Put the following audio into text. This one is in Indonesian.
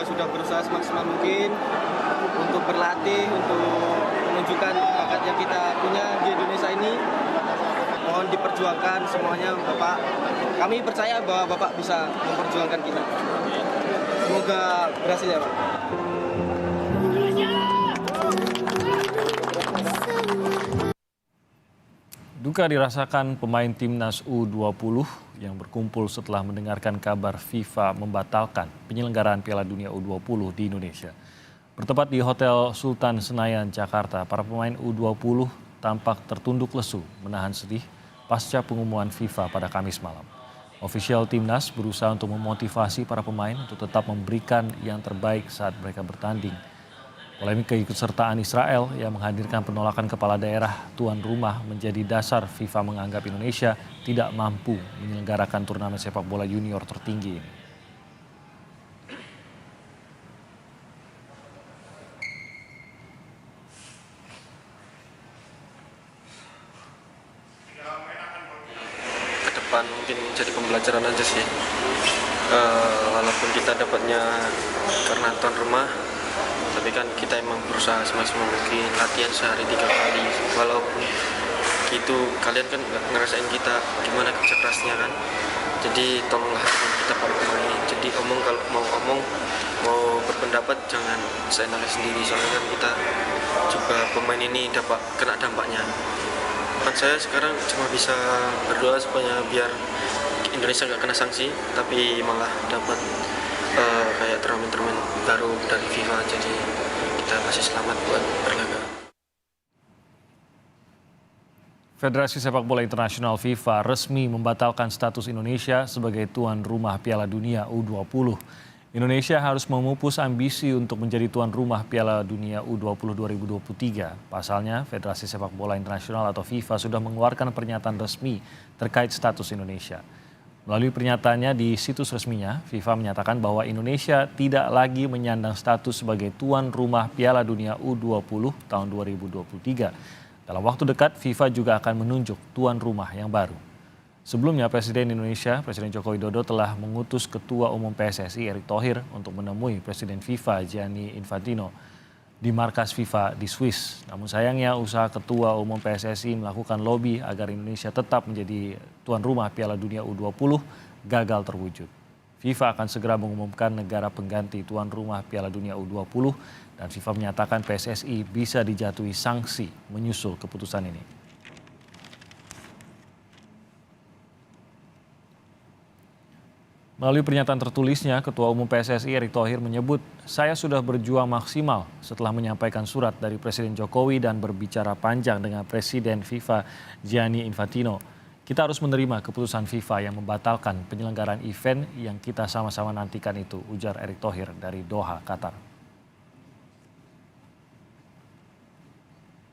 juga sudah berusaha semaksimal mungkin untuk berlatih, untuk menunjukkan bakat yang kita punya di Indonesia ini. Mohon diperjuangkan semuanya Bapak. Kami percaya bahwa Bapak bisa memperjuangkan kita. Semoga berhasil ya Pak. Duka dirasakan pemain timnas U20 yang berkumpul setelah mendengarkan kabar FIFA membatalkan penyelenggaraan Piala Dunia U20 di Indonesia. Bertempat di Hotel Sultan Senayan, Jakarta, para pemain U20 tampak tertunduk lesu menahan sedih pasca pengumuman FIFA pada Kamis malam. Ofisial timnas berusaha untuk memotivasi para pemain untuk tetap memberikan yang terbaik saat mereka bertanding. Polemik keikutsertaan Israel yang menghadirkan penolakan kepala daerah tuan rumah menjadi dasar FIFA menganggap Indonesia tidak mampu menyelenggarakan turnamen sepak bola junior tertinggi ini. Ke depan mungkin jadi pembelajaran aja sih. Walaupun kita dapatnya karena tuan rumah, tapi kan kita emang berusaha semaksimal mungkin, latihan sehari 3 kali. Walaupun gitu kalian kan nggak ngerasain kita gimana kerja kerasnya kan. Jadi tolonglah teman kita para pemain. Jadi kalau mau berpendapat jangan seenaknya sendiri, soalnya kan kita juga pemain ini dapat kena dampaknya. Kan saya sekarang cuma bisa berdoa supaya biar Indonesia nggak kena sanksi, tapi malah dapat kayak turnamen baru dari FIFA, jadi kita masih selamat buat berlaga. Federasi Sepak Bola Internasional FIFA resmi membatalkan status Indonesia sebagai tuan rumah Piala Dunia U20. Indonesia harus memupus ambisi untuk menjadi tuan rumah Piala Dunia U20 2023. Pasalnya, Federasi Sepak Bola Internasional atau FIFA sudah mengeluarkan pernyataan resmi terkait status Indonesia. Melalui pernyataannya di situs resminya, FIFA menyatakan bahwa Indonesia tidak lagi menyandang status sebagai tuan rumah Piala Dunia U20 tahun 2023. Dalam waktu dekat, FIFA juga akan menunjuk tuan rumah yang baru. Sebelumnya, Presiden Indonesia, Presiden Joko Widodo telah mengutus Ketua Umum PSSI Erick Thohir untuk menemui Presiden FIFA Gianni Infantino di markas FIFA di Swiss. Namun sayangnya usaha Ketua Umum PSSI melakukan lobi agar Indonesia tetap menjadi tuan rumah Piala Dunia U20 gagal terwujud. FIFA akan segera mengumumkan negara pengganti tuan rumah Piala Dunia U20 dan FIFA menyatakan PSSI bisa dijatuhi sanksi menyusul keputusan ini. Melalui pernyataan tertulisnya, Ketua Umum PSSI Erick Thohir menyebut, "Saya sudah berjuang maksimal setelah menyampaikan surat dari Presiden Jokowi dan berbicara panjang dengan Presiden FIFA Gianni Infantino. Kita harus menerima keputusan FIFA yang membatalkan penyelenggaraan event yang kita sama-sama nantikan itu," ujar Erick Thohir dari Doha, Qatar.